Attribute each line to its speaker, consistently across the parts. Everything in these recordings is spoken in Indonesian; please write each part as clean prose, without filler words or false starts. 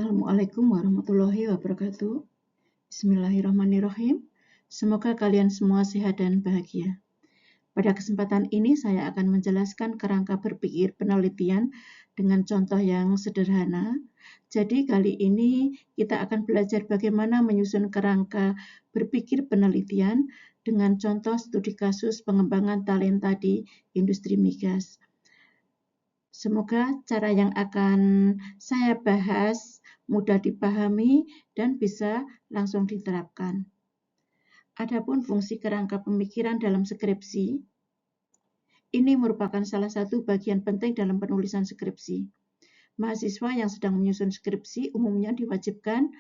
Speaker 1: Assalamualaikum warahmatullahi wabarakatuh. Bismillahirrahmanirrahim. Semoga kalian semua sehat dan bahagia. Pada kesempatan ini saya akan menjelaskan kerangka berpikir penelitian dengan contoh yang sederhana. Jadi kali ini kita akan belajar bagaimana menyusun kerangka berpikir penelitian dengan contoh studi kasus pengembangan talenta di industri migas. Semoga cara yang akan saya bahas mudah dipahami dan bisa langsung diterapkan. Adapun fungsi kerangka pemikiran dalam skripsi, ini merupakan salah satu bagian penting dalam penulisan skripsi. Mahasiswa yang sedang menyusun skripsi umumnya diwajibkan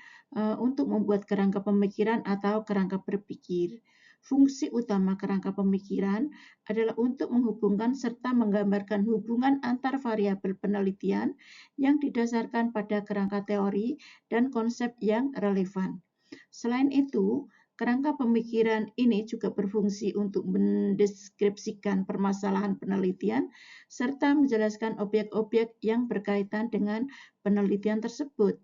Speaker 1: untuk membuat kerangka pemikiran atau kerangka berpikir. Fungsi utama kerangka pemikiran adalah untuk menghubungkan serta menggambarkan hubungan antar variabel penelitian yang didasarkan pada kerangka teori dan konsep yang relevan. Selain itu, kerangka pemikiran ini juga berfungsi untuk mendeskripsikan permasalahan penelitian serta menjelaskan objek-objek yang berkaitan dengan penelitian tersebut.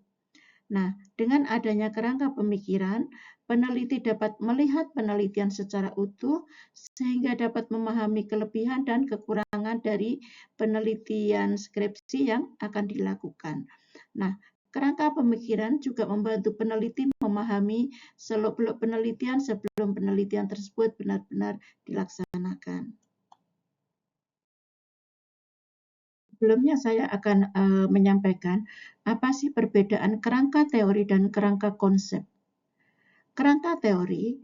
Speaker 1: Nah, dengan adanya kerangka pemikiran, peneliti dapat melihat penelitian secara utuh sehingga dapat memahami kelebihan dan kekurangan dari penelitian skripsi yang akan dilakukan. Nah, kerangka pemikiran juga membantu peneliti memahami seluk-beluk penelitian sebelum penelitian tersebut benar-benar dilaksanakan. Sebelumnya saya akan menyampaikan apa sih perbedaan kerangka teori dan kerangka konsep. Kerangka teori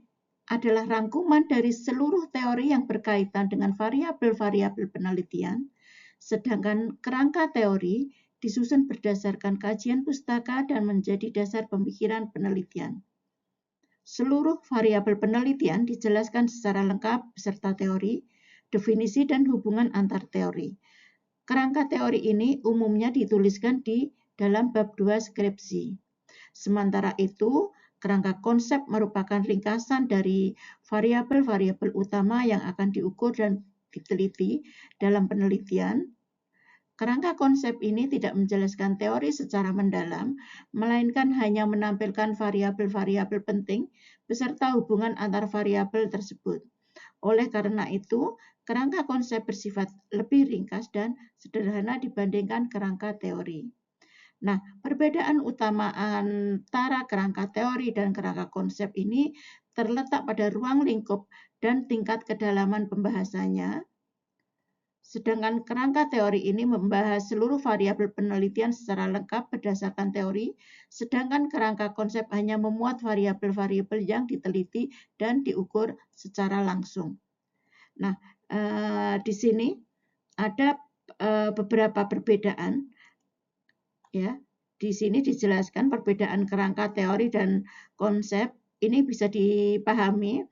Speaker 1: adalah rangkuman dari seluruh teori yang berkaitan dengan variabel-variabel penelitian, sedangkan kerangka teori disusun berdasarkan kajian pustaka dan menjadi dasar pemikiran penelitian. Seluruh variabel penelitian dijelaskan secara lengkap beserta teori, definisi, dan hubungan antar teori. Kerangka teori ini umumnya dituliskan di dalam bab 2 skripsi. Sementara itu, kerangka konsep merupakan ringkasan dari variabel-variabel utama yang akan diukur dan diteliti dalam penelitian. Kerangka konsep ini tidak menjelaskan teori secara mendalam, melainkan hanya menampilkan variabel-variabel penting beserta hubungan antar variabel tersebut. Oleh karena itu, kerangka konsep bersifat lebih ringkas dan sederhana dibandingkan kerangka teori. Nah, perbedaan utama antara kerangka teori dan kerangka konsep ini terletak pada ruang lingkup dan tingkat kedalaman pembahasannya. Sedangkan kerangka teori ini membahas seluruh variabel penelitian secara lengkap berdasarkan teori, sedangkan kerangka konsep hanya memuat variabel-variabel yang diteliti dan diukur secara langsung. Nah, di sini ada beberapa perbedaan, ya. Di sini dijelaskan perbedaan kerangka teori dan konsep. Ini bisa dipahami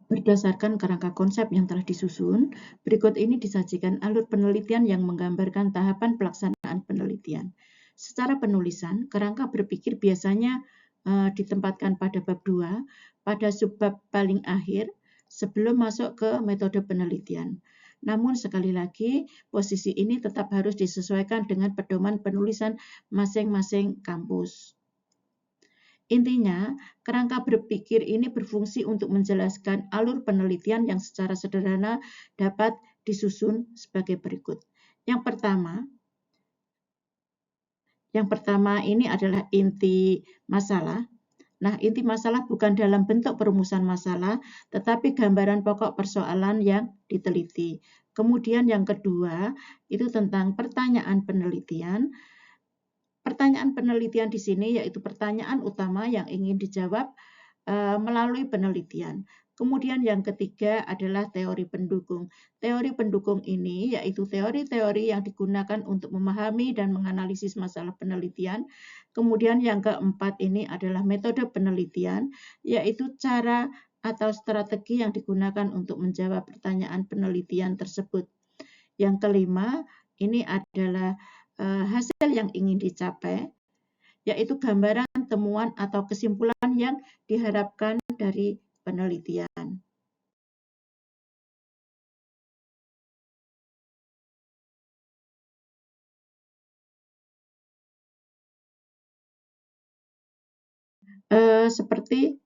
Speaker 1: berdasarkan kerangka konsep yang telah disusun. Berikut ini disajikan alur penelitian yang menggambarkan tahapan pelaksanaan penelitian. Secara penulisan, kerangka berpikir biasanya ditempatkan pada bab 2, pada subbab paling akhir, sebelum masuk ke metode penelitian. Namun sekali lagi, posisi ini tetap harus disesuaikan dengan pedoman penulisan masing-masing kampus. Intinya, kerangka berpikir ini berfungsi untuk menjelaskan alur penelitian yang secara sederhana dapat disusun sebagai berikut. Yang pertama ini adalah inti masalah. Nah, inti masalah bukan dalam bentuk perumusan masalah, tetapi gambaran pokok persoalan yang diteliti. Kemudian yang kedua, itu tentang pertanyaan penelitian. Pertanyaan penelitian di sini yaitu pertanyaan utama yang ingin dijawab melalui penelitian. Kemudian yang ketiga adalah teori pendukung. Teori pendukung ini yaitu teori-teori yang digunakan untuk memahami dan menganalisis masalah penelitian. Kemudian yang keempat ini adalah metode penelitian, yaitu cara atau strategi yang digunakan untuk menjawab pertanyaan penelitian tersebut. Yang kelima, ini adalah hasil yang ingin dicapai, yaitu gambaran, temuan, atau kesimpulan yang diharapkan dari penelitian. seperti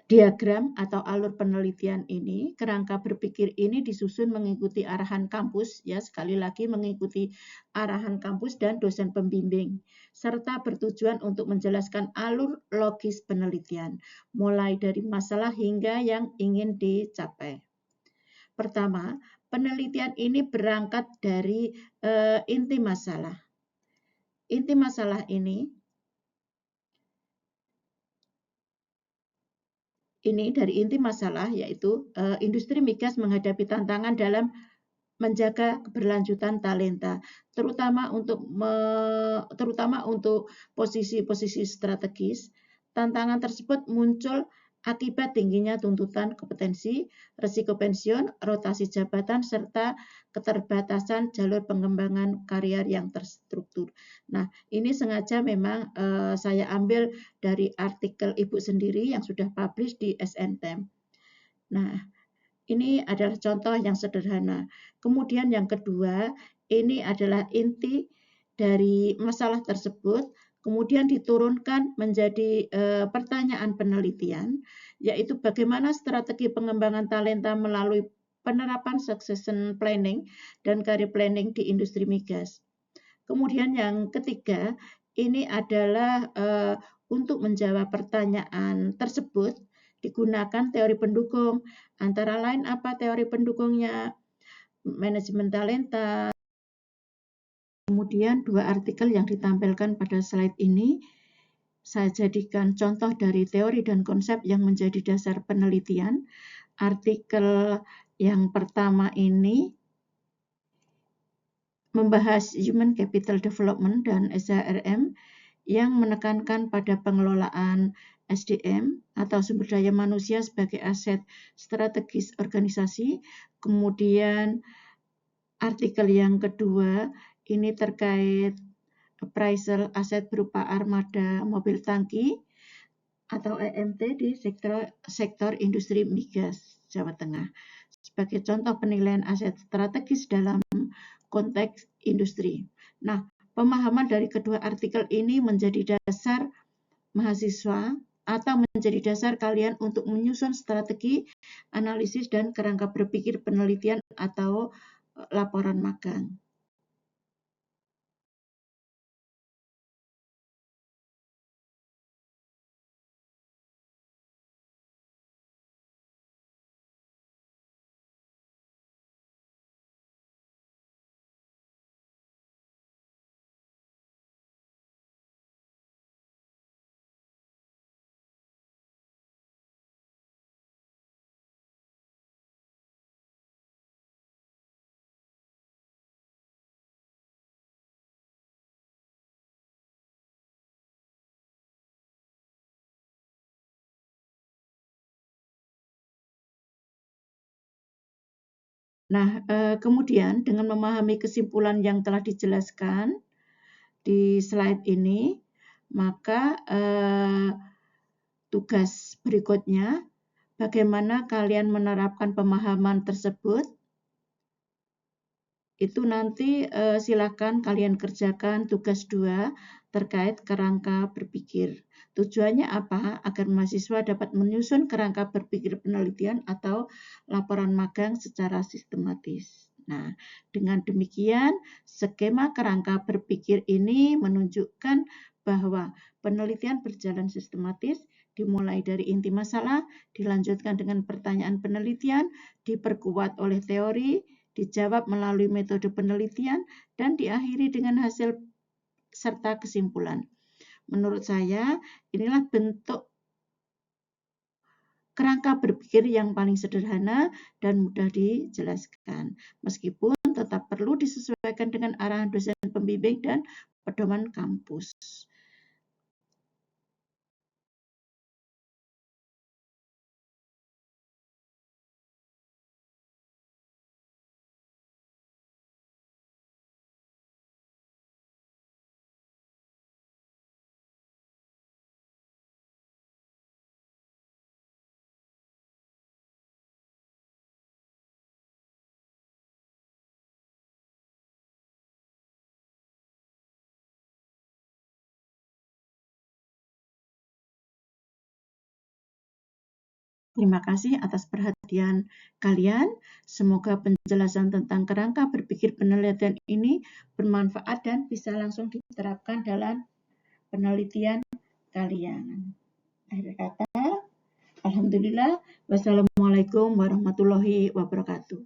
Speaker 1: diagram atau alur penelitian ini, kerangka berpikir ini disusun mengikuti arahan kampus, ya sekali lagi mengikuti arahan kampus dan dosen pembimbing, serta bertujuan untuk menjelaskan alur logis penelitian, mulai dari masalah hingga yang ingin dicapai. Pertama, penelitian ini berangkat dari inti masalah. Inti masalah ini dari inti masalah yaitu industri migas menghadapi tantangan dalam menjaga keberlanjutan talenta, terutama untuk posisi-posisi strategis. Tantangan tersebut muncul akibat tingginya tuntutan kompetensi, risiko pensiun, rotasi jabatan, serta keterbatasan jalur pengembangan karier yang terstruktur. Nah, ini sengaja memang saya ambil dari artikel Ibu sendiri yang sudah publish di SNTEM. Nah, ini adalah contoh yang sederhana. Kemudian yang kedua, ini adalah inti dari masalah tersebut, kemudian diturunkan menjadi pertanyaan penelitian, yaitu bagaimana strategi pengembangan talenta melalui penerapan succession planning dan career planning di industri migas. Kemudian yang ketiga, ini adalah untuk menjawab pertanyaan tersebut digunakan teori pendukung, antara lain apa teori pendukungnya, manajemen talenta. Kemudian dua artikel yang ditampilkan pada slide ini saya jadikan contoh dari teori dan konsep yang menjadi dasar penelitian. Artikel yang pertama ini membahas Human Capital Development dan SHRM yang menekankan pada pengelolaan SDM atau sumber daya manusia sebagai aset strategis organisasi. Kemudian artikel yang kedua ini terkait appraisal aset berupa armada mobil tangki atau EMT di sektor industri migas Jawa Tengah sebagai contoh penilaian aset strategis dalam konteks industri. Nah, pemahaman dari kedua artikel ini menjadi dasar mahasiswa atau menjadi dasar kalian untuk menyusun strategi, analisis, dan kerangka berpikir penelitian atau laporan magang. Nah, kemudian dengan memahami kesimpulan yang telah dijelaskan di slide ini, maka tugas berikutnya, bagaimana kalian menerapkan pemahaman tersebut, itu nanti silakan kalian kerjakan tugas 2 terkait kerangka berpikir. Tujuannya apa? Agar mahasiswa dapat menyusun kerangka berpikir penelitian atau laporan magang secara sistematis. Nah, dengan demikian, skema kerangka berpikir ini menunjukkan bahwa penelitian berjalan sistematis, dimulai dari inti masalah, dilanjutkan dengan pertanyaan penelitian, diperkuat oleh teori, dijawab melalui metode penelitian, dan diakhiri dengan hasil serta kesimpulan. Menurut saya, inilah bentuk kerangka berpikir yang paling sederhana dan mudah dijelaskan, meskipun tetap perlu disesuaikan dengan arahan dosen pembimbing dan pedoman kampus. Terima kasih atas perhatian kalian. Semoga penjelasan tentang kerangka berpikir penelitian ini bermanfaat dan bisa langsung diterapkan dalam penelitian kalian. Akhir kata, alhamdulillah. Wassalamualaikum warahmatullahi wabarakatuh.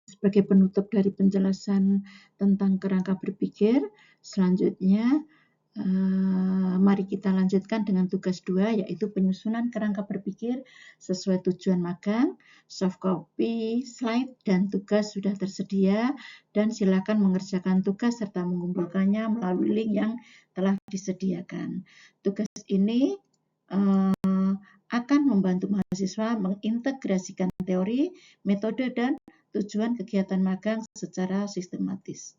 Speaker 1: Sebagai penutup dari penjelasan tentang kerangka berpikir, selanjutnya mari kita lanjutkan dengan tugas 2, yaitu penyusunan kerangka berpikir sesuai tujuan magang. Soft copy, slide, dan tugas sudah tersedia, dan silakan mengerjakan tugas serta mengumpulkannya melalui link yang telah disediakan. Tugas ini akan membantu mahasiswa mengintegrasikan teori, metode, dan tujuan kegiatan magang secara sistematis.